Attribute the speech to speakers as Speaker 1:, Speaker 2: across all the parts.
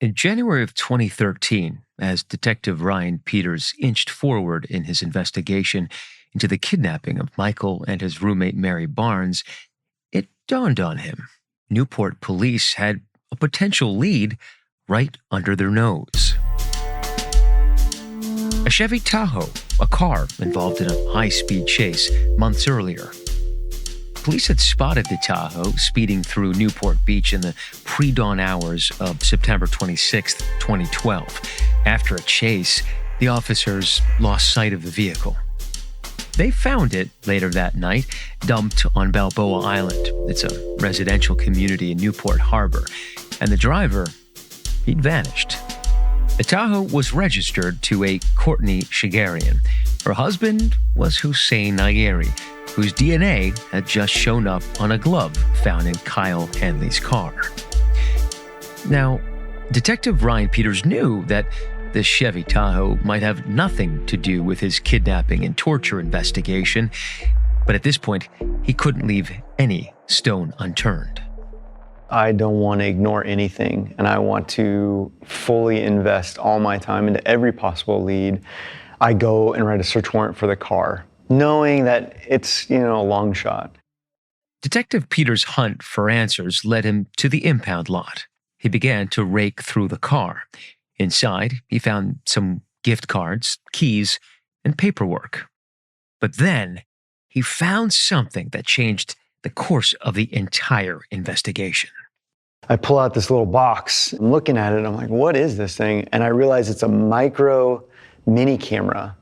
Speaker 1: In January of 2013, as Detective Ryan Peters inched forward in his investigation into the kidnapping of Michael and his roommate Mary Barnes, it dawned on him Newport police had a potential lead right under their nose. A Chevy Tahoe, a car involved in a high-speed chase months earlier. Police had spotted the Tahoe speeding through Newport Beach in the pre-dawn hours of September 26, 2012. After a chase, the officers lost sight of the vehicle. They found it later that night, dumped on Balboa Island. It's a residential community in Newport Harbor. And the driver, he'd vanished. The Tahoe was registered to a Courtney Shigarian. Her husband was Hossein Nayeri, whose DNA had just shown up on a glove found in Kyle Hanley's car. Now, Detective Ryan Peters knew that this Chevy Tahoe might have nothing to do with his kidnapping and torture investigation, but at this point, he couldn't leave any stone unturned.
Speaker 2: I don't want to ignore anything, and I want to fully invest all my time into every possible lead. I go and write a search warrant for the car, knowing that it's, a long shot.
Speaker 1: Detective Peters' hunt for answers led him to the impound lot. He began to rake through the car. Inside, he found some gift cards, keys, and paperwork. But then, he found something that changed the course of the entire investigation.
Speaker 2: I pull out this little box. I'm looking at it. I'm like, what is this thing? And I realize it's a micro mini camera.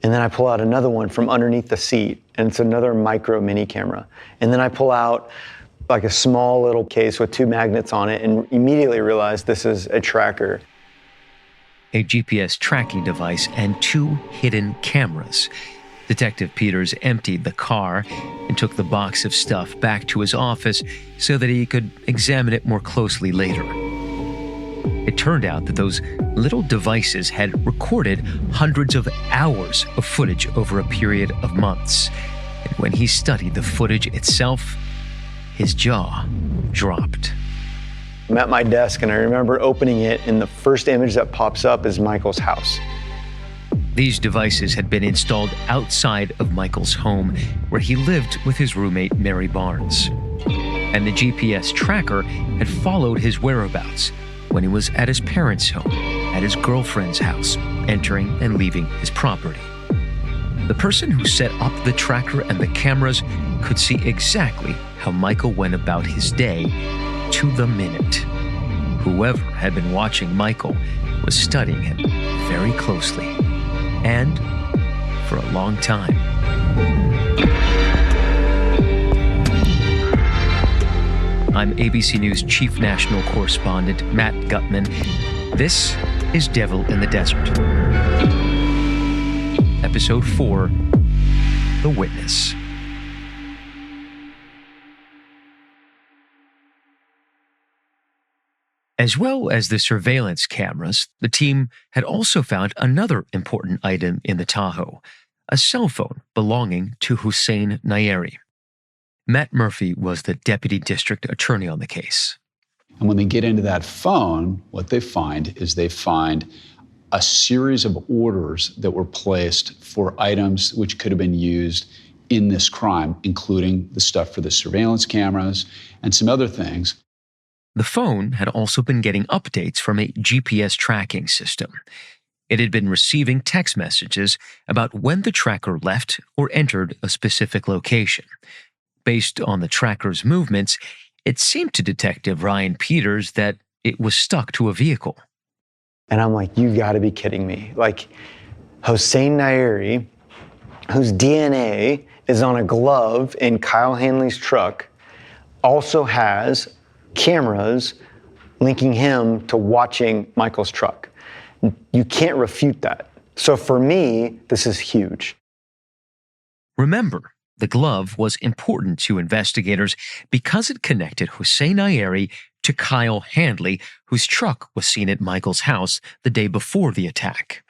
Speaker 2: And then I pull out another one from underneath the seat, and it's another micro mini camera. And then I pull out like a small little case with 2 magnets on it and immediately realize this is a tracker.
Speaker 1: A GPS tracking device and 2 hidden cameras. Detective Peters emptied the car and took the box of stuff back to his office so that he could examine it more closely later. It turned out that those little devices had recorded hundreds of hours of footage over a period of months. And when he studied the footage itself, his jaw dropped.
Speaker 2: I'm at my desk and I remember opening it, and the first image that pops up is Michael's house.
Speaker 1: These devices had been installed outside of Michael's home, where he lived with his roommate Mary Barnes. And the GPS tracker had followed his whereabouts when he was at his parents' home, at his girlfriend's house, entering and leaving his property. The person who set up the tracker and the cameras could see exactly how Michael went about his day to the minute. Whoever had been watching Michael was studying him very closely and for a long time. I'm ABC News Chief National Correspondent Matt Gutman. This is Devil in the Desert. Episode 4, The Witness. As well as the surveillance cameras, the team had also found another important item in the Tahoe, a cell phone belonging to Hossein Nayeri. Matt Murphy was the deputy district attorney on the case.
Speaker 3: And when they get into that phone, what they find is they find a series of orders that were placed for items which could have been used in this crime, including the stuff for the surveillance cameras and some other things.
Speaker 1: The phone had also been getting updates from a GPS tracking system. It had been receiving text messages about when the tracker left or entered a specific location. Based on the tracker's movements, it seemed to Detective Ryan Peters that it was stuck to a vehicle.
Speaker 2: And I'm like, you gotta be kidding me. Like, Hossein Nayeri, whose DNA is on a glove in Kyle Hanley's truck, also has cameras linking him to watching Michael's truck. You can't refute that. So for me, this is huge.
Speaker 1: Remember, the glove was important to investigators because it connected Hossein Nayeri to Kyle Hanley, whose truck was seen at Michael's house the day before the attack.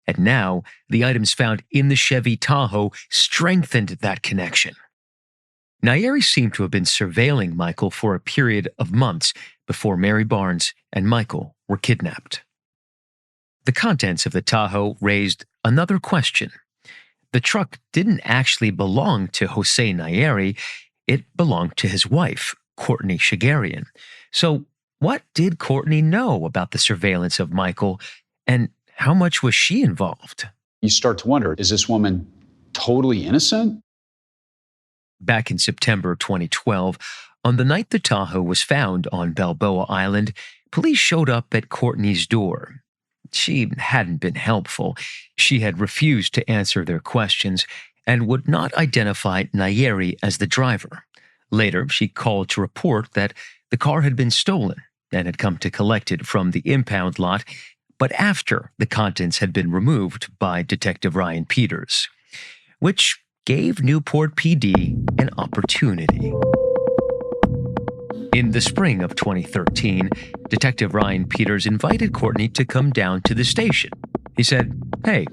Speaker 1: And now, the items found in the Chevy Tahoe strengthened that connection. Nayeri seemed to have been surveilling Michael for a period of months before Mary Barnes and Michael were kidnapped. The contents of the Tahoe raised another question. The truck didn't actually belong to Hossein Nayeri. It belonged to his wife, Courtney Shigerian. So what did Courtney know about the surveillance of Michael, and how much was she involved?
Speaker 3: You start to wonder, is this woman totally innocent?
Speaker 1: Back in September 2012, on the night the Tahoe was found on Balboa Island, police showed up at Courtney's door. She hadn't been helpful. She had refused to answer their questions and would not identify Nayeri as the driver. Later, she called to report that the car had been stolen and had come to collect it from the impound lot, but after the contents had been removed by Detective Ryan Peters, which gave Newport PD an opportunity. In the spring of 2013, Detective Ryan Peters invited Courtney to come down to the station. He said, "Hey,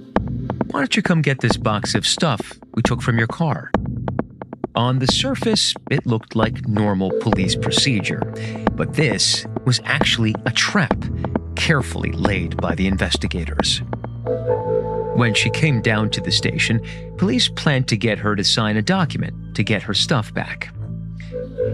Speaker 1: why don't you come get this box of stuff we took from your car?" On the surface, it looked like normal police procedure, but this was actually a trap carefully laid by the investigators. When she came down to the station, police planned to get her to sign a document to get her stuff back.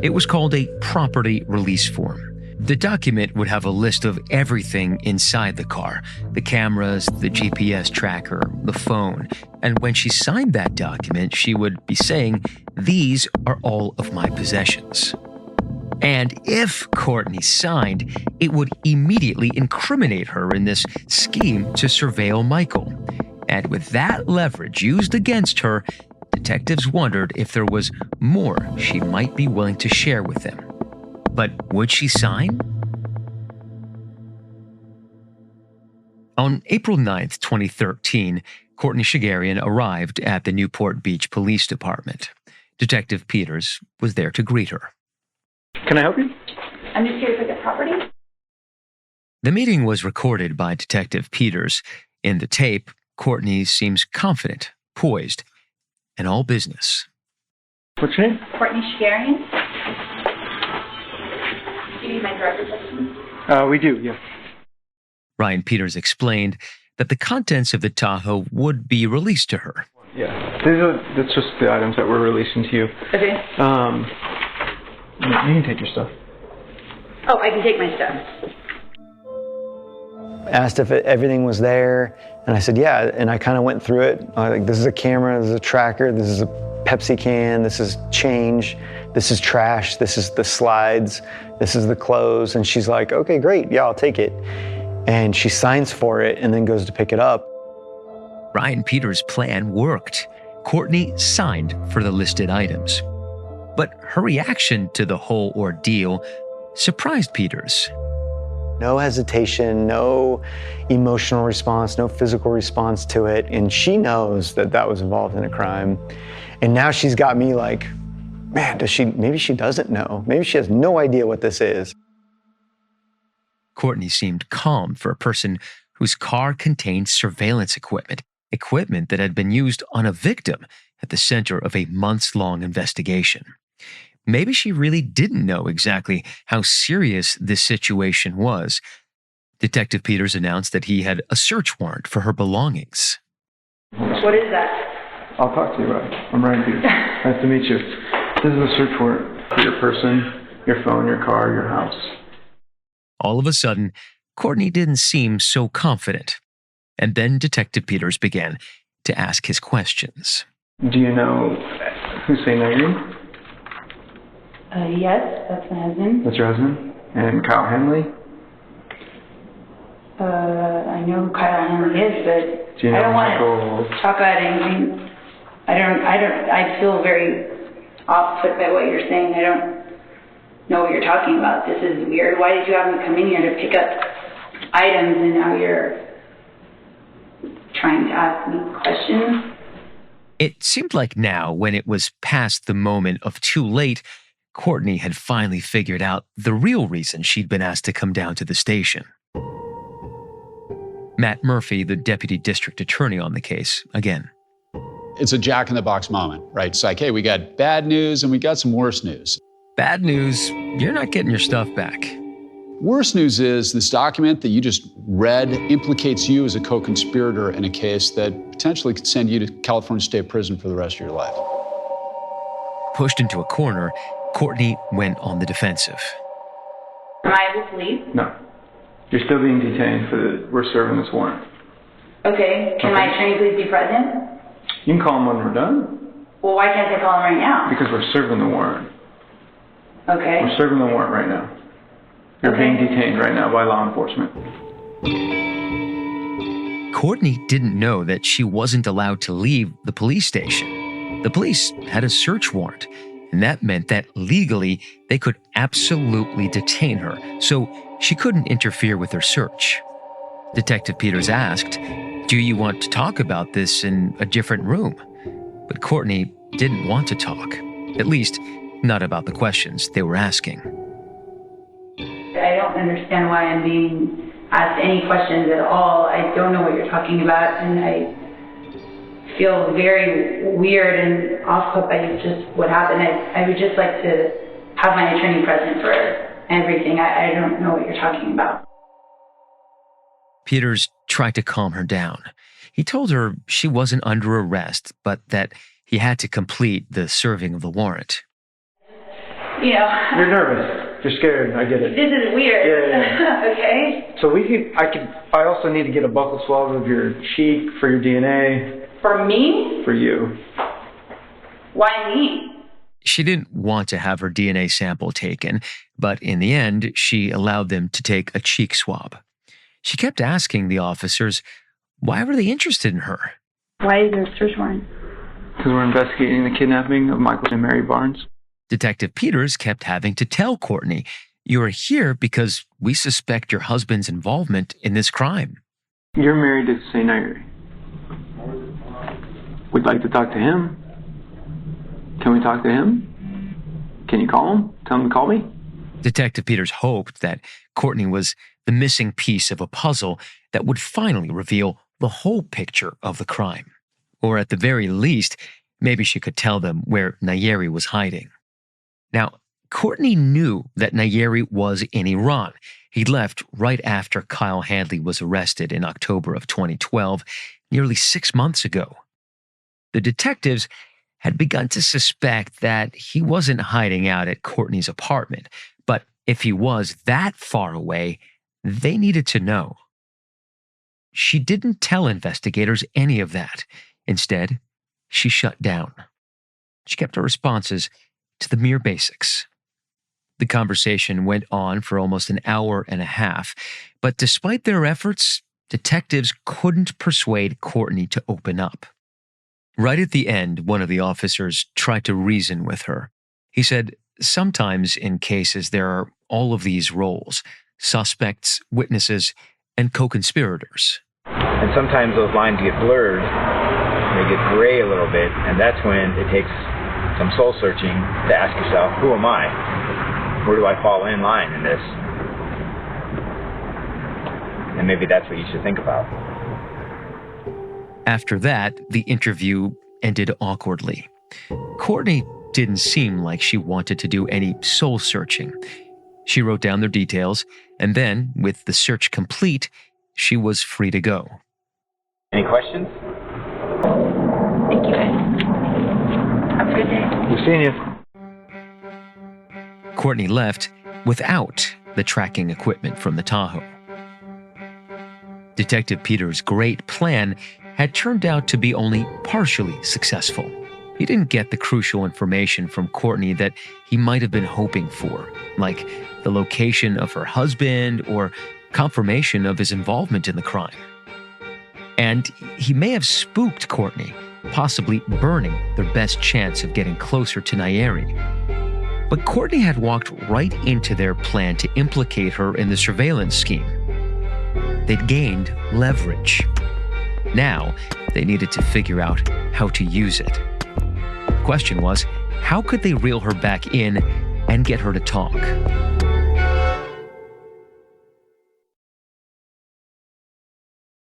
Speaker 1: It was called a property release form. The document would have a list of everything inside the car: the cameras, the GPS tracker, the phone. And when she signed that document, she would be saying, "These are all of my possessions." And if Courtney signed, it would immediately incriminate her in this scheme to surveil Michael. And with that leverage used against her, detectives wondered if there was more she might be willing to share with them. But would she sign? On April 9th, 2013, Courtney Shigerian arrived at the Newport Beach Police Department. Detective Peters was there to greet her.
Speaker 4: Can I help you?
Speaker 5: I'm just here to pick up property.
Speaker 1: The meeting was recorded by Detective Peters. In the tape, Courtney seems confident, poised, and all business.
Speaker 4: What's your name?
Speaker 5: Courtney Shigerian. Do you need my driver's license?
Speaker 4: We do, yes.
Speaker 1: Ryan Peters explained that the contents of the Tahoe would be released to her.
Speaker 4: Yeah, that's just the items that we're releasing to you.
Speaker 5: Okay.
Speaker 4: You can take your stuff.
Speaker 5: Oh, I can take my stuff.
Speaker 2: Asked if everything was there, and I said, yeah, and I kind of went through it. Like, this is a camera, this is a tracker, this is a Pepsi can, this is change, this is trash, this is the slides, this is the clothes, and she's like, okay, great, yeah, I'll take it. And she signs for it and then goes to pick it up.
Speaker 1: Ryan Peters' plan worked. Courtney signed for the listed items. But her reaction to the whole ordeal surprised Peters.
Speaker 2: No hesitation, no emotional response, no physical response to it. And she knows that that was involved in a crime. And now she's got me like, man, maybe she doesn't know. Maybe she has no idea what this is.
Speaker 1: Courtney seemed calm for a person whose car contained surveillance equipment that had been used on a victim at the center of a months-long investigation. Maybe she really didn't know exactly how serious this situation was. Detective Peters announced that he had a search warrant for her belongings.
Speaker 5: What is that?
Speaker 4: I'll talk to you about it. I'm Ryan Peters. Nice to meet you. This is a search warrant for your person, your phone, your car, your house.
Speaker 1: All of a sudden, Courtney didn't seem so confident. And then Detective Peters began to ask his questions.
Speaker 4: Do you know Hossein Nayeri?
Speaker 5: Yes, that's my husband.
Speaker 4: That's your husband? And Kyle Henley?
Speaker 5: I know who Kyle Henley is, but
Speaker 4: Do you know
Speaker 5: I don't
Speaker 4: Michael?
Speaker 5: want to talk about anything. I feel very off put by what you're saying. I don't know what you're talking about. This is weird. Why did you have me come in here to pick up items and now you're trying to ask me questions?
Speaker 1: It seemed like now, when it was past the moment of too late, Courtney had finally figured out the real reason she'd been asked to come down to the station. Matt Murphy, the deputy district attorney on the case, again.
Speaker 3: It's a jack-in-the-box moment, right? It's like, hey, we got bad news and we got some worse news.
Speaker 1: Bad news, you're not getting your stuff back.
Speaker 3: Worst news is this document that you just read implicates you as a co-conspirator in a case that potentially could send you to California State Prison for the rest of your life.
Speaker 1: Pushed into a corner, Courtney went on the defensive.
Speaker 5: Am I able to leave?
Speaker 4: No. You're still being detained we're serving this warrant.
Speaker 5: Okay. Can my attorney please be present?
Speaker 4: You can call him when we're done.
Speaker 5: Well, why can't I call him right now?
Speaker 4: Because we're serving the warrant.
Speaker 5: Okay.
Speaker 4: We're serving the warrant right now. You're being detained right now by law enforcement.
Speaker 1: Courtney didn't know that she wasn't allowed to leave the police station. The police had a search warrant, and that meant that legally they could absolutely detain her, so she couldn't interfere with their search. Detective Peters asked, "Do you want to talk about this in a different room?" But Courtney didn't want to talk, at least not about the questions they were asking.
Speaker 5: I don't understand why I'm being asked any questions at all. I don't know what you're talking about, and I feel very weird and off-put by just what happened. I would just like to have my attorney present for everything. I don't know what you're talking about.
Speaker 1: Peters tried to calm her down. He told her she wasn't under arrest, but that he had to complete the serving of the warrant.
Speaker 5: You know.
Speaker 4: You're nervous. You're scared. I get it.
Speaker 5: This is weird.
Speaker 4: Yeah.
Speaker 5: Okay.
Speaker 4: So I also need to get a buccal swab of your cheek for your DNA.
Speaker 5: For me?
Speaker 4: For you.
Speaker 5: Why me?
Speaker 1: She didn't want to have her DNA sample taken, but in the end, she allowed them to take a cheek swab. She kept asking the officers, why were they interested in her?
Speaker 5: Why is there a search warrant?
Speaker 4: Because we're investigating the kidnapping of Michael and Mary Barnes.
Speaker 1: Detective Peters kept having to tell Courtney, "You're here because we suspect your husband's involvement in this crime."
Speaker 4: You're married to Hossein Nayeri. We'd like to talk to him. Can we talk to him? Can you call him? Tell him to call me?
Speaker 1: Detective Peters hoped that Courtney was the missing piece of a puzzle that would finally reveal the whole picture of the crime. Or at the very least, maybe she could tell them where Nayeri was hiding. Now, Courtney knew that Nayeri was in Iran. He left right after Kyle Handley was arrested in October of 2012, nearly 6 months ago. The detectives had begun to suspect that he wasn't hiding out at Courtney's apartment, but if he was that far away, they needed to know. She didn't tell investigators any of that. Instead, she shut down. She kept her responses to the mere basics. The conversation went on for almost an hour and a half, but despite their efforts, detectives couldn't persuade Courtney to open up. Right at the end, one of the officers tried to reason with her. He said, sometimes in cases there are all of these roles: suspects, witnesses, and co-conspirators.
Speaker 6: And sometimes those lines get blurred, they get gray a little bit, and that's when it takes some soul searching to ask yourself, who am I? Where do I fall in line in this? And maybe that's what you should think about.
Speaker 1: After that, the interview ended awkwardly. Courtney didn't seem like she wanted to do any soul searching. She wrote down their details, and then, with the search complete, she was free to go.
Speaker 6: Any questions?
Speaker 5: Thank you, guys. Have a good day.
Speaker 4: We've seen you.
Speaker 1: Courtney left without the tracking equipment from the Tahoe. Detective Peters' great plan had turned out to be only partially successful. He didn't get the crucial information from Courtney that he might have been hoping for, like the location of her husband or confirmation of his involvement in the crime. And he may have spooked Courtney, possibly burning their best chance of getting closer to Nayeri. But Courtney had walked right into their plan to implicate her in the surveillance scheme. They'd gained leverage. Now, they needed to figure out how to use it. The question was, how could they reel her back in and get her to talk?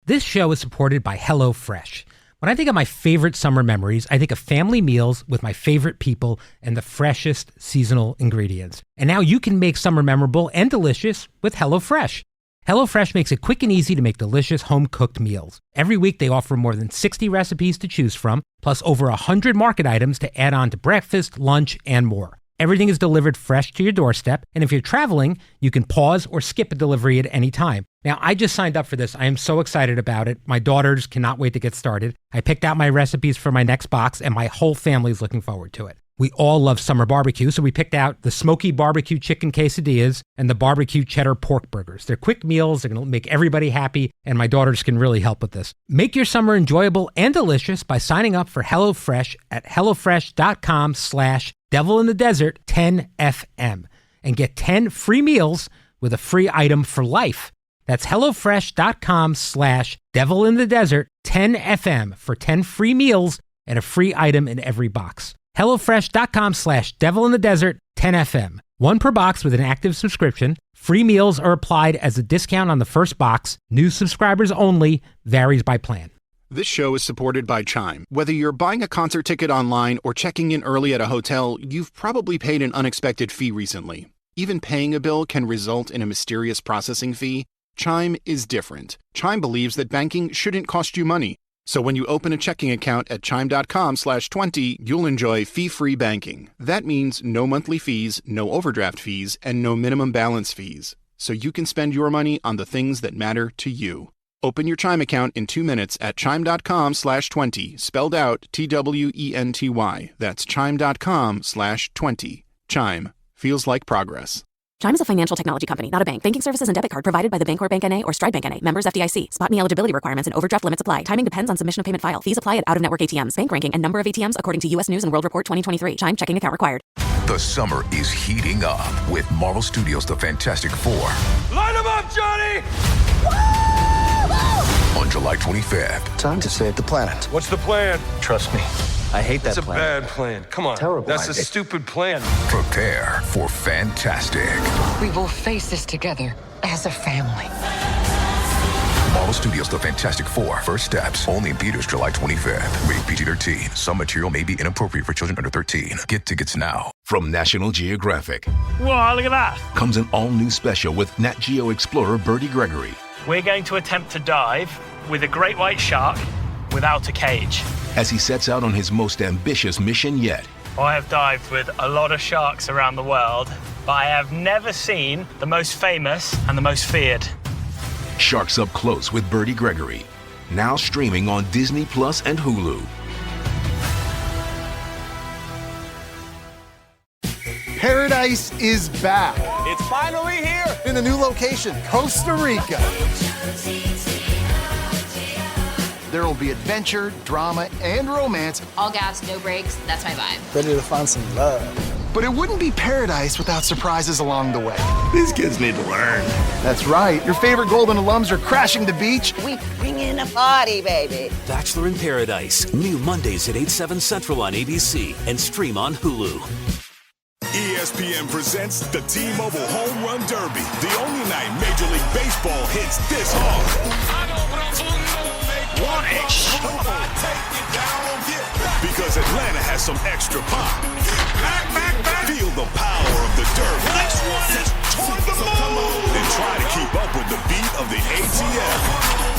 Speaker 7: This show is supported by HelloFresh. When I think of my favorite summer memories, I think of family meals with my favorite people and the freshest seasonal ingredients. And now you can make summer memorable and delicious with HelloFresh. HelloFresh makes it quick and easy to make delicious home-cooked meals. Every week, they offer more than 60 recipes to choose from, plus over 100 market items to add on to breakfast, lunch, and more. Everything is delivered fresh to your doorstep, and if you're traveling, you can pause or skip a delivery at any time. Now, I just signed up for this. I am so excited about it. My daughters cannot wait to get started. I picked out my recipes for my next box, and my whole family is looking forward to it. We all love summer barbecue, so we picked out the smoky barbecue chicken quesadillas and the barbecue cheddar pork burgers. They're quick meals. They're going to make everybody happy, and my daughters can really help with this. Make your summer enjoyable and delicious by signing up for HelloFresh at HelloFresh.com/DevilInTheDesert10FM and get 10 free meals with a free item for life. That's HelloFresh.com/DevilInTheDesert10FM for 10 free meals and a free item in every box. HelloFresh.com/DevilInTheDesert10FM. One per box with an active subscription. Free meals are applied as a discount on the first box. New subscribers only. Varies by plan.
Speaker 8: This show is supported by Chime. Whether you're buying a concert ticket online or checking in early at a hotel, you've probably paid an unexpected fee recently. Even paying a bill can result in a mysterious processing fee. Chime is different. Chime believes that banking shouldn't cost you money. So when you open a checking account at chime.com/20, you'll enjoy fee-free banking. That means no monthly fees, no overdraft fees, and no minimum balance fees. So you can spend your money on the things that matter to you. Open your Chime account in 2 minutes at chime.com/20, spelled out TWENTY. That's chime.com/20. Chime. Feels like progress.
Speaker 9: Chime is a financial technology company, not a bank. Banking services and debit card provided by the Bancorp Bank N.A. or Stride Bank N.A. Members FDIC. Spot me eligibility requirements and overdraft limits apply. Timing depends on submission of payment file. Fees apply at out-of-network ATMs. Bank ranking and number of ATMs according to U.S. News & World Report 2023. Chime checking account required.
Speaker 10: The summer is heating up with Marvel Studios' The Fantastic Four.
Speaker 11: Line them up, Johnny!
Speaker 10: On July 25th.
Speaker 12: Time to save the planet.
Speaker 11: What's the plan?
Speaker 12: Trust me. I hate that plan.
Speaker 11: It's a bad plan. Come on.
Speaker 12: Terrible.
Speaker 11: That's a stupid plan.
Speaker 10: Prepare for fantastic.
Speaker 13: We will face this together as a family.
Speaker 10: Marvel Studios' The Fantastic Four. First steps. Only in theaters July 25th. Rated PG-13. Some material may be inappropriate for children under 13. Get tickets now.
Speaker 14: From National Geographic.
Speaker 15: Whoa, look at that.
Speaker 14: Comes an all-new special with Nat Geo explorer Bertie Gregory.
Speaker 15: We're going to attempt to dive with a great white shark without a cage.
Speaker 14: As he sets out on his most ambitious mission yet.
Speaker 15: I have dived with a lot of sharks around the world, but I have never seen the most famous and the most feared.
Speaker 14: Sharks Up Close with Bertie Gregory. Now streaming on Disney Plus and Hulu.
Speaker 16: Paradise is back.
Speaker 11: It's finally here.
Speaker 16: In a new location, Costa Rica. There will be adventure, drama, and romance.
Speaker 17: All gas, no brakes. That's my vibe.
Speaker 16: Ready to find some love. But it wouldn't be paradise without surprises along the way.
Speaker 11: These kids need to learn.
Speaker 16: That's right. Your favorite Golden alums are crashing the beach.
Speaker 18: We bring in a party, baby.
Speaker 19: Bachelor in Paradise. New Mondays at 8/7 Central on ABC and stream on Hulu.
Speaker 20: ESPN presents the T-Mobile Home Run Derby. The only night Major League Baseball hits this hard. Because Atlanta has some extra pop. Feel the power of the Derby. Next one is toward the moon. And try to keep up with the beat of the ATL.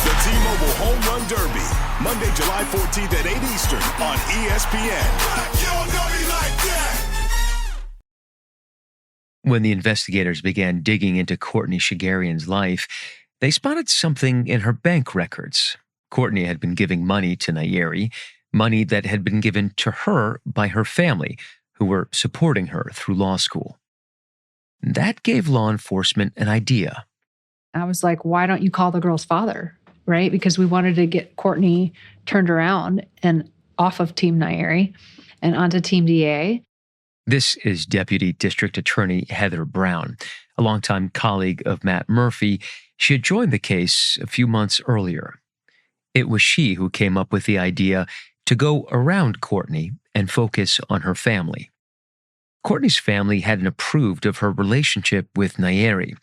Speaker 20: The T-Mobile Home Run Derby. Monday, July 14th at 8 Eastern on ESPN. You'll know me like that.
Speaker 1: When the investigators began digging into Courtney Shigarian's life, they spotted something in her bank records. Courtney had been giving money to Nayeri, money that had been given to her by her family, who were supporting her through law school. That gave law enforcement an idea.
Speaker 21: I was like, why don't you call the girl's father, right? Because we wanted to get Courtney turned around and off of Team Nayeri and onto Team DA.
Speaker 1: This is Deputy District Attorney Heather Brown, a longtime colleague of Matt Murphy. She had joined the case a few months earlier. It was she who came up with the idea to go around Courtney and focus on her family. Courtney's family hadn't approved of her relationship with Nayeri.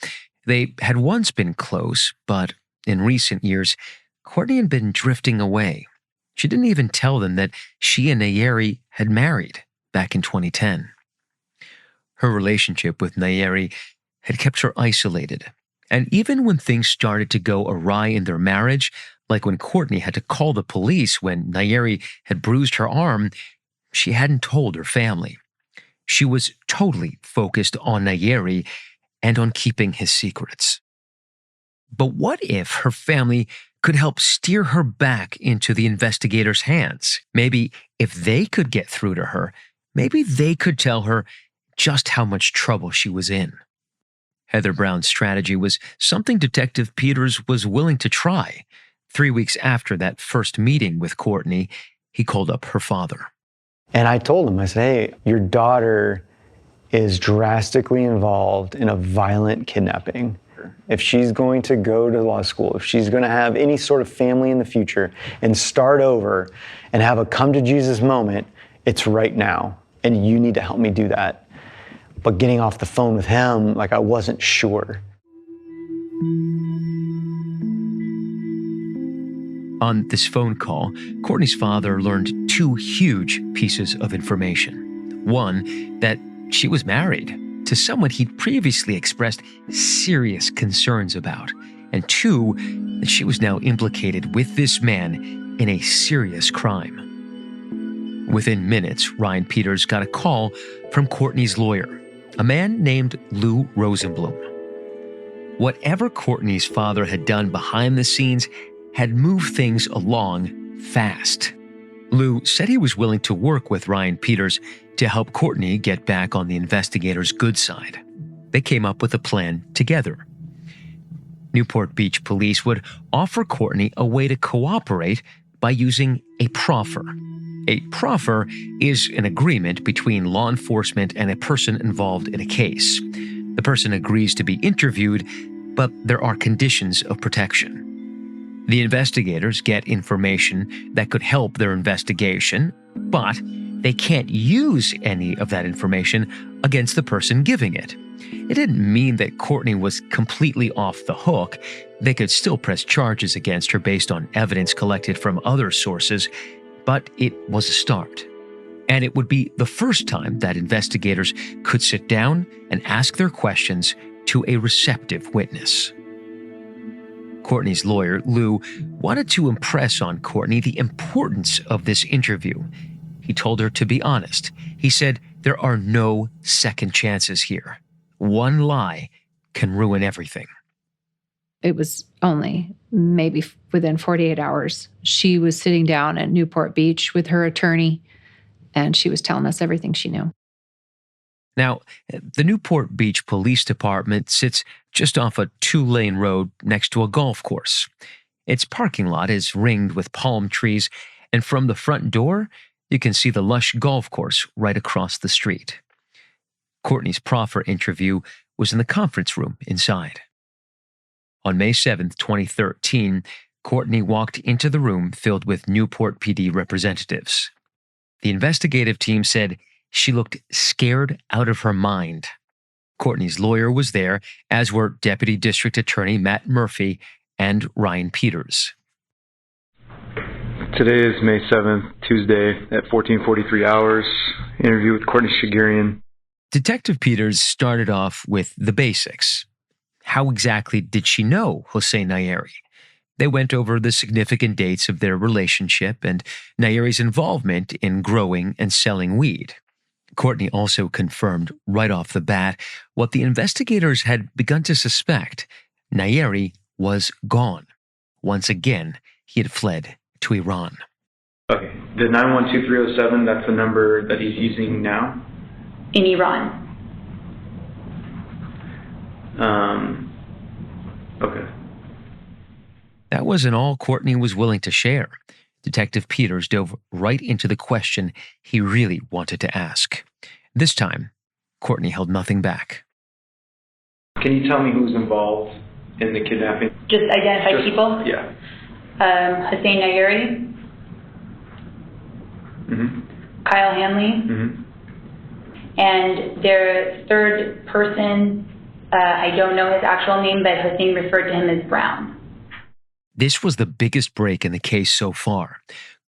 Speaker 1: They had once been close, but in recent years, Courtney had been drifting away. She didn't even tell them that she and Nayeri had married back in 2010. Her relationship with Nayeri had kept her isolated. And even when things started to go awry in their marriage, like when Courtney had to call the police when Nayeri had bruised her arm, she hadn't told her family. She was totally focused on Nayeri and on keeping his secrets. But what if her family could help steer her back into the investigators' hands? Maybe if they could get through to her, maybe they could tell her just how much trouble she was in. Heather Brown's strategy was something Detective Peters was willing to try. 3 weeks after that first meeting with Courtney, he called up her father.
Speaker 2: And I told him, I said, hey, your daughter is drastically involved in a violent kidnapping. If she's going to go to law school, if she's going to have any sort of family in the future and start over and have a come to Jesus moment, it's right now. And you need to help me do that. But getting off the phone with him, like I wasn't sure.
Speaker 1: On this phone call, Courtney's father learned 2 huge pieces of information. One, that she was married to someone he'd previously expressed serious concerns about. And 2, that she was now implicated with this man in a serious crime. Within minutes, Ryan Peters got a call from Courtney's lawyer, a man named Lou Rosenblum. Whatever Courtney's father had done behind the scenes had moved things along fast. Lou said he was willing to work with Ryan Peters to help Courtney get back on the investigators' good side. They came up with a plan together. Newport Beach police would offer Courtney a way to cooperate by using a proffer. A proffer is an agreement between law enforcement and a person involved in a case. The person agrees to be interviewed, but there are conditions of protection. The investigators get information that could help their investigation, but they can't use any of that information against the person giving it. It didn't mean that Courtney was completely off the hook. They could still press charges against her based on evidence collected from other sources, but it was a start. And it would be the first time that investigators could sit down and ask their questions to a receptive witness. Courtney's lawyer, Lou, wanted to impress on Courtney the importance of this interview. He told her to be honest. He said, there are no second chances here. One lie can ruin everything.
Speaker 21: It was only maybe within 48 hours. She was sitting down at Newport Beach with her attorney, and she was telling us everything she knew.
Speaker 1: Now, the Newport Beach Police Department sits just off a 2-lane road next to a golf course. Its parking lot is ringed with palm trees, and from the front door, you can see the lush golf course right across the street. Courtney's proffer interview was in the conference room inside. On May 7, 2013, Courtney walked into the room filled with Newport PD representatives. The investigative team said she looked scared out of her mind. Courtney's lawyer was there, as were Deputy District Attorney Matt Murphy and Ryan Peters.
Speaker 4: Today is May 7th, Tuesday at 14:43 hours. Interview with Courtney Shigerian.
Speaker 1: Detective Peters started off with the basics. How exactly did she know Hossein Nayeri? They went over the significant dates of their relationship and Nayeri's involvement in growing and selling weed. Courtney also confirmed right off the bat what the investigators had begun to suspect. Nayeri was gone. Once again, he had fled to Iran.
Speaker 4: Okay, the 912307, that's the number that he's using now?
Speaker 5: In Iran.
Speaker 4: Okay.
Speaker 1: That wasn't all Courtney was willing to share. Detective Peters dove right into the question he really wanted to ask. This time, Courtney held nothing back.
Speaker 4: Can you tell me who's involved in the kidnapping?
Speaker 5: Just identify people?
Speaker 4: Yeah.
Speaker 5: Hossein Nayeri.
Speaker 4: Mm-hmm.
Speaker 5: Kyle Hanley.
Speaker 4: Mm-hmm.
Speaker 5: And their third person, I don't know his actual name, but Hossein referred to him as Brown.
Speaker 1: This was the biggest break in the case so far.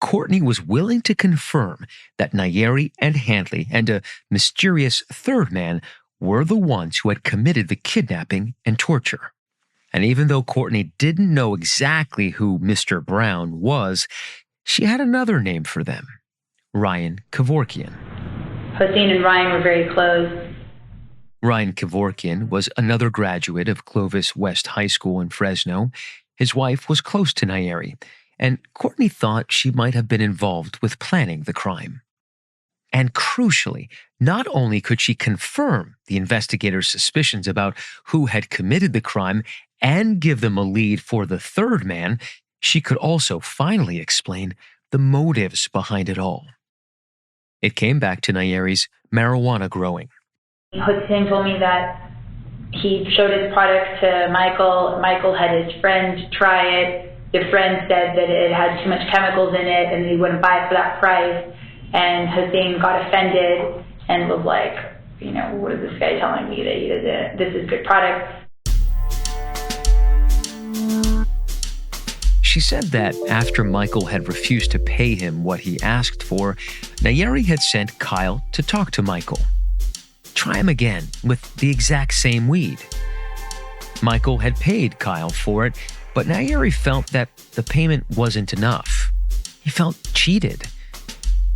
Speaker 1: Courtney was willing to confirm that Nayeri and Handley and a mysterious third man were the ones who had committed the kidnapping and torture. And even though Courtney didn't know exactly who Mr. Brown was, she had another name for them: Ryan Kevorkian.
Speaker 5: Hossein and Ryan were very close.
Speaker 1: Ryan Kevorkian was another graduate of Clovis West High School in Fresno. His wife was close to Nayeri, and Courtney thought she might have been involved with planning the crime. And crucially, not only could she confirm the investigators' suspicions about who had committed the crime and give them a lead for the third man, she could also finally explain the motives behind it all. It came back to Nayeri's marijuana growing.
Speaker 5: Hossein told me that he showed his product to Michael. Michael had his friend try it. The friend said that it had too much chemicals in it and he wouldn't buy it for that price. And Hossein got offended and was like, what is this guy telling me that he doesn't, this is good product?
Speaker 1: She said that after Michael had refused to pay him what he asked for, Nayeri had sent Kyle to talk to Michael. Try him again with the exact same weed. Michael had paid Kyle for it, but Nayeri felt that the payment wasn't enough. He felt cheated.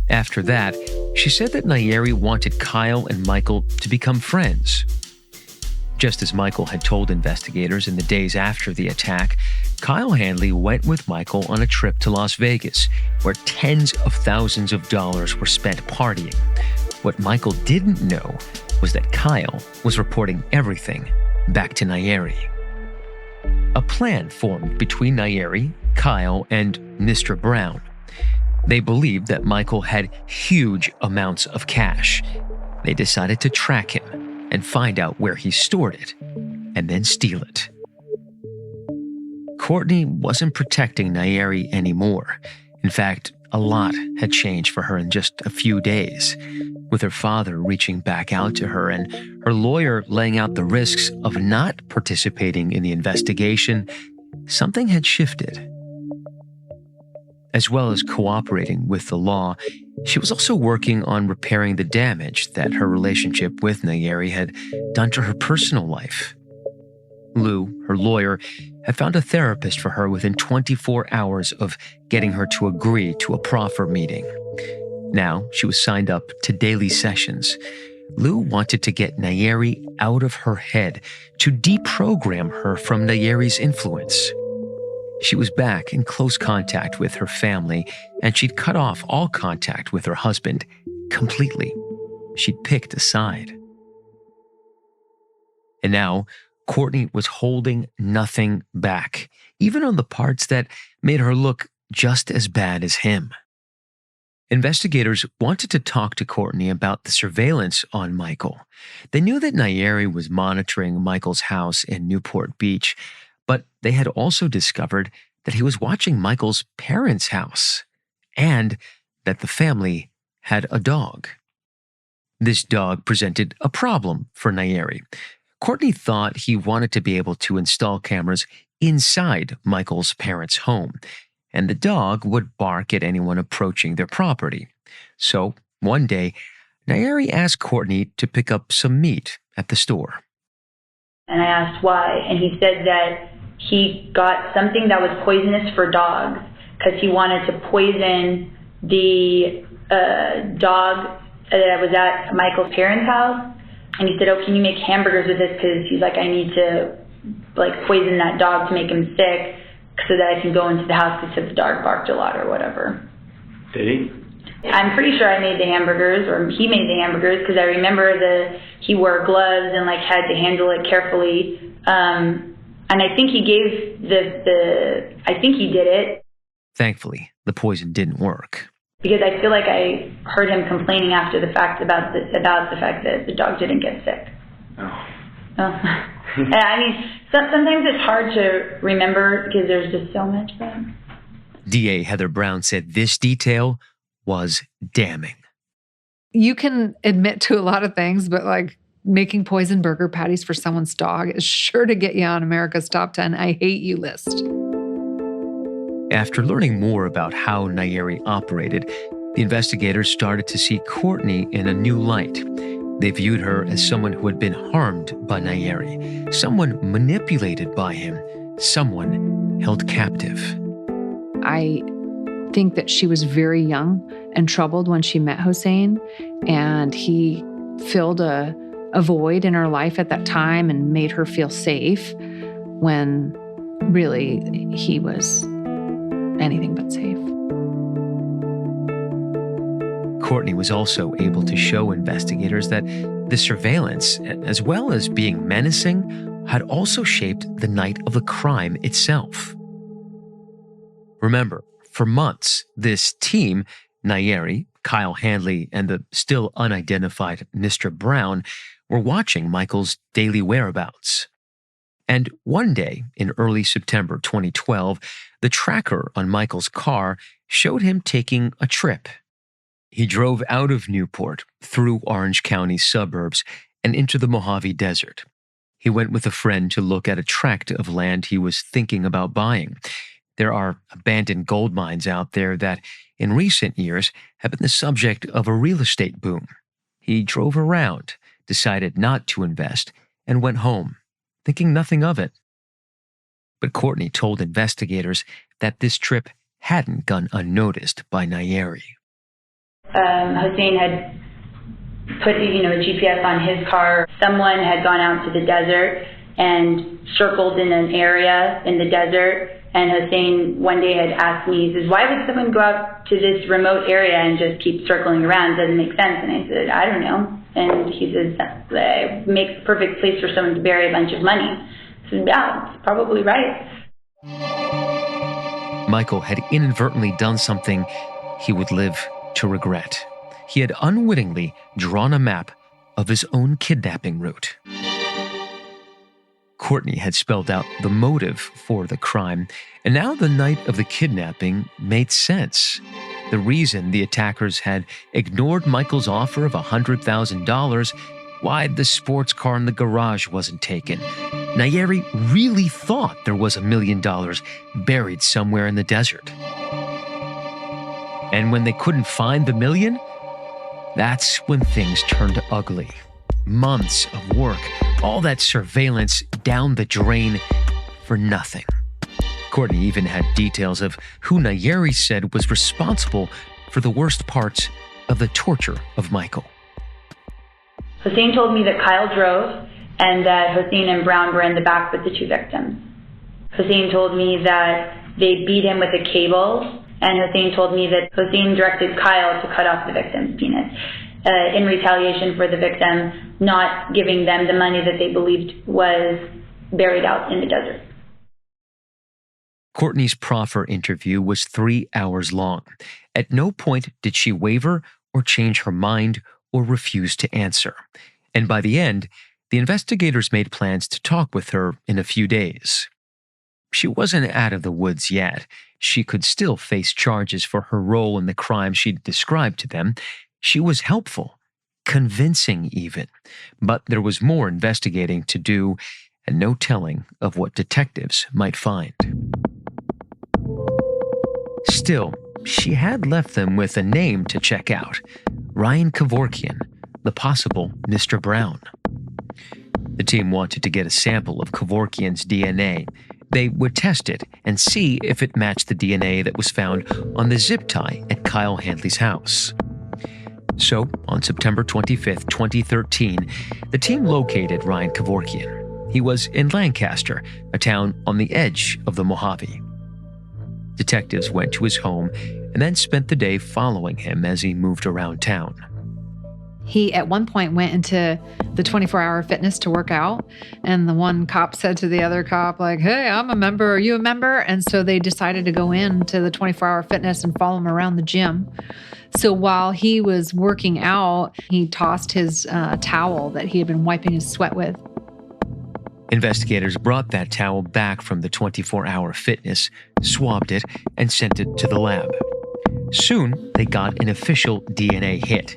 Speaker 1: After that, she said that Nayeri wanted Kyle and Michael to become friends. Just as Michael had told investigators in the days after the attack, Kyle Handley went with Michael on a trip to Las Vegas, where tens of thousands of dollars were spent partying. What Michael didn't know was that Kyle was reporting everything back to Nayeri. A plan formed between Nayeri, Kyle, and Mr. Brown. They believed that Michael had huge amounts of cash. They decided to track him and find out where he stored it, and then steal it. Courtney wasn't protecting Nayeri anymore. In fact, a lot had changed for her in just a few days, with her father reaching back out to her and her lawyer laying out the risks of not participating in the investigation. Something had shifted. As well as cooperating with the law, she was also working on repairing the damage that her relationship with Nayeri had done to her personal life. Lou, her lawyer, had found a therapist for her within 24 hours of getting her to agree to a proffer meeting. Now she was signed up to daily sessions. Lou wanted to get Nayeri out of her head, to deprogram her from Nayeri's influence. She was back in close contact with her family, and she'd cut off all contact with her husband completely. She'd picked a side. And now, Courtney was holding nothing back, even on the parts that made her look just as bad as him. Investigators wanted to talk to Courtney about the surveillance on Michael. They knew that Nayeri was monitoring Michael's house in Newport Beach, but they had also discovered that he was watching Michael's parents' house and that the family had a dog. This dog presented a problem for Nayeri. Courtney thought he wanted to be able to install cameras inside Michael's parents' home, and the dog would bark at anyone approaching their property. So, one day, Nayeri asked Courtney to pick up some meat at the store.
Speaker 5: And I asked why, and he said that he got something that was poisonous for dogs because he wanted to poison the dog that was at Michael's parents' house. And he said, oh, can you make hamburgers with this? Because he's like, I need to poison that dog to make him sick so that I can go into the house because the dog barked a lot or whatever.
Speaker 4: Did he?
Speaker 5: I'm pretty sure I made the hamburgers, or he made the hamburgers, because I remember he wore gloves and had to handle it carefully. And I think he gave I think he did it.
Speaker 1: Thankfully, the poison didn't work.
Speaker 5: Because I feel like I heard him complaining after the fact about the fact that the dog didn't get sick.
Speaker 4: Oh.
Speaker 5: And I mean, sometimes it's hard to remember because there's just so much then.
Speaker 1: DA Heather Brown said this detail was damning.
Speaker 21: You can admit to a lot of things, but making poison burger patties for someone's dog is sure to get you on America's Top 10 I Hate You list.
Speaker 1: After learning more about how Nayeri operated, the investigators started to see Courtney in a new light. They viewed her as someone who had been harmed by Nayeri, someone manipulated by him, someone held captive.
Speaker 21: I think that she was very young and troubled when she met Hossein, and he filled a void in her life at that time and made her feel safe when really he was anything but safe.
Speaker 1: Courtney was also able to show investigators that the surveillance, as well as being menacing, had also shaped the night of the crime itself. Remember, for months, this team, Nayeri, Kyle Handley, and the still unidentified Mr. Brown, were watching Michael's daily whereabouts. And one day, in early September 2012, the tracker on Michael's car showed him taking a trip. He drove out of Newport, through Orange County suburbs, and into the Mojave Desert. He went with a friend to look at a tract of land he was thinking about buying. There are abandoned gold mines out there that, in recent years, have been the subject of a real estate boom. He drove around, decided not to invest, and went home, thinking nothing of it. But Courtney told investigators that this trip hadn't gone unnoticed by Nayeri.
Speaker 5: Hossein had put, a GPS on his car. Someone had gone out to the desert and circled in an area in the desert. And Hossein one day had asked me, he says, why would someone go out to this remote area and just keep circling around? It doesn't make sense. And I said, I don't know. And he says, that makes the perfect place for someone to bury a bunch of money. I said, yeah, it's probably right.
Speaker 1: Michael had inadvertently done something he would live to regret. He had unwittingly drawn a map of his own kidnapping route. Courtney had spelled out the motive for the crime, and now the night of the kidnapping made sense. The reason the attackers had ignored Michael's offer of $100,000, why the sports car in the garage wasn't taken. Nayeri really thought there was $1 million buried somewhere in the desert. And when they couldn't find the million, that's when things turned ugly. Months of work, all that surveillance down the drain for nothing. Courtney even had details of who Nayeri said was responsible for the worst parts of the torture of Michael.
Speaker 5: Hossein told me that Kyle drove and that Hossein and Brown were in the back with the two victims. Hossein told me that they beat him with a cable, and Hossein told me that Hossein directed Kyle to cut off the victim's penis in retaliation for the victim not giving them the money that they believed was buried out in the desert.
Speaker 1: Courtney's proffer interview was 3 hours long. At no point did she waver or change her mind or refuse to answer. And by the end, the investigators made plans to talk with her in a few days. She wasn't out of the woods yet. She could still face charges for her role in the crime she'd described to them. She was helpful, convincing even. But there was more investigating to do and no telling of what detectives might find. Still, she had left them with a name to check out: Ryan Kevorkian, the possible Mr. Brown. The team wanted to get a sample of Kevorkian's DNA. They would test it and see if it matched the DNA that was found on the zip tie at Kyle Handley's house. So, on September 25th, 2013, the team located Ryan Kevorkian. He was in Lancaster, a town on the edge of the Mojave. Detectives went to his home and then spent the day following him as he moved around town.
Speaker 21: He, at one point, went into the 24-hour fitness to work out. And the one cop said to the other cop, like, hey, I'm a member. Are you a member? And so they decided to go into the 24-hour fitness and follow him around the gym. So while he was working out, he tossed his towel that he had been wiping his sweat with.
Speaker 1: Investigators brought that towel back from the 24-hour fitness, swabbed it, and sent it to the lab. Soon, they got an official DNA hit.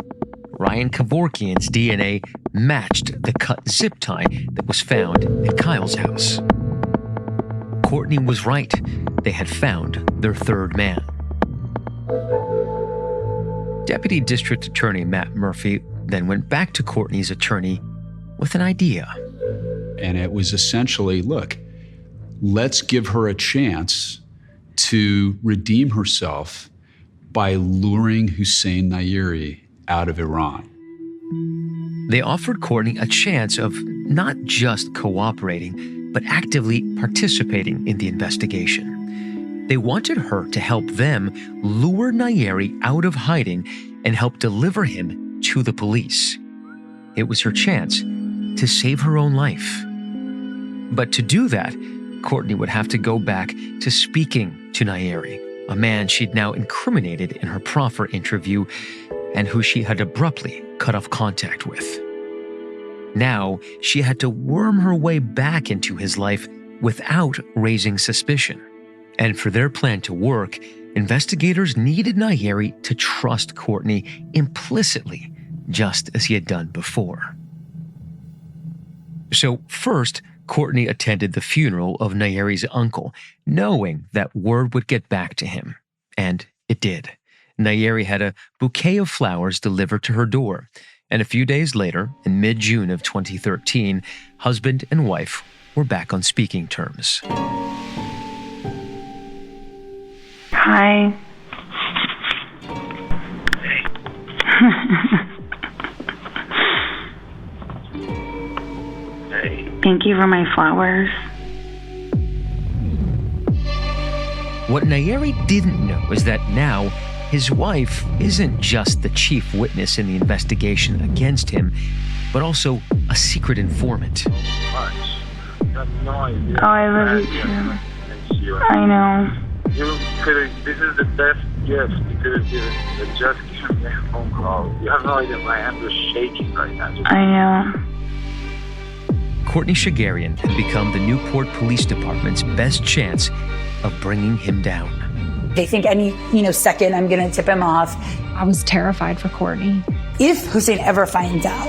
Speaker 1: Ryan Kevorkian's DNA matched the cut zip tie that was found at Kyle's house. Courtney was right. They had found their third man. Deputy District Attorney Matt Murphy then went back to Courtney's attorney with an idea.
Speaker 3: And it was essentially, look, let's give her a chance to redeem herself by luring Hossein Nayeri out of Iran.
Speaker 1: They offered Courtney a chance of not just cooperating, but actively participating in the investigation. They wanted her to help them lure Nayeri out of hiding and help deliver him to the police. It was her chance to save her own life. But to do that, Courtney would have to go back to speaking to Nayeri, a man she'd now incriminated in her proffer interview and who she had abruptly cut off contact with. Now, she had to worm her way back into his life without raising suspicion. And for their plan to work, investigators needed Nayeri to trust Courtney implicitly, just as he had done before. So first, Courtney attended the funeral of Nayeri's uncle, knowing that word would get back to him. And it did. Nayeri had a bouquet of flowers delivered to her door. And a few days later, in mid-June of 2013, husband and wife were back on speaking terms.
Speaker 22: Hi. Thank you for my flowers.
Speaker 1: What Nayeri didn't know is that now his wife isn't just the chief witness in the investigation against him, but also a secret informant.
Speaker 22: Oh, I love you too. I know.
Speaker 23: This is the best gift you could have given me. Just give me a phone call. You have no idea, my hands are shaking right now.
Speaker 22: I know.
Speaker 1: Courtney Shagarian had become the Newport Police Department's best chance of bringing him down.
Speaker 24: They think any, second I'm going to tip him off.
Speaker 21: I was terrified for Courtney.
Speaker 24: If Hossein ever finds out,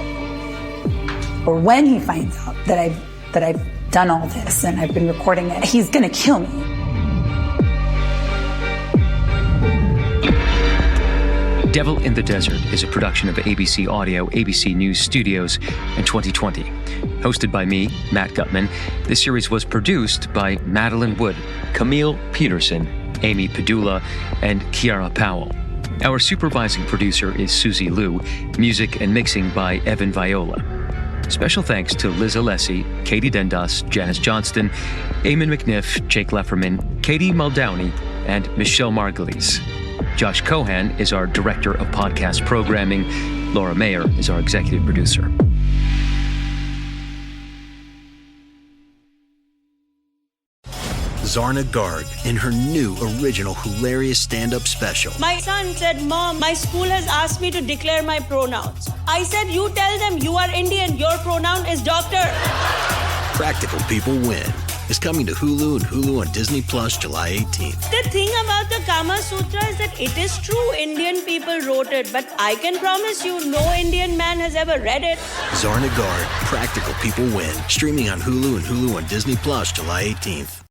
Speaker 24: or when he finds out that I've done all this and I've been recording it, he's going to kill me.
Speaker 1: Devil in the Desert is a production of ABC Audio, ABC News Studios in 2020. Hosted by me, Matt Gutman, this series was produced by Madeline Wood, Camille Peterson, Amy Padula, and Kiara Powell. Our supervising producer is Susie Liu, music and mixing by Evan Viola. Special thanks to Liz Alessi, Katie Dendas, Janice Johnston, Eamon McNiff, Jake Lefferman, Katie Muldowney, and Michelle Margulies. Josh Cohan is our director of podcast programming. Laura Mayer is our executive producer.
Speaker 25: Zarna Garg in her new original hilarious stand-up special.
Speaker 26: My son said, "Mom, my school has asked me to declare my pronouns." I said, "You tell them you are Indian. Your pronoun is doctor."
Speaker 25: Practical People Win is coming to Hulu and Hulu on Disney Plus July 18th.
Speaker 26: The thing about the Kama Sutra is that it is true Indian people wrote it, but I can promise you no Indian man has ever read it.
Speaker 25: Zarna Garg, Practical People Win, streaming on Hulu and Hulu on Disney Plus July 18th.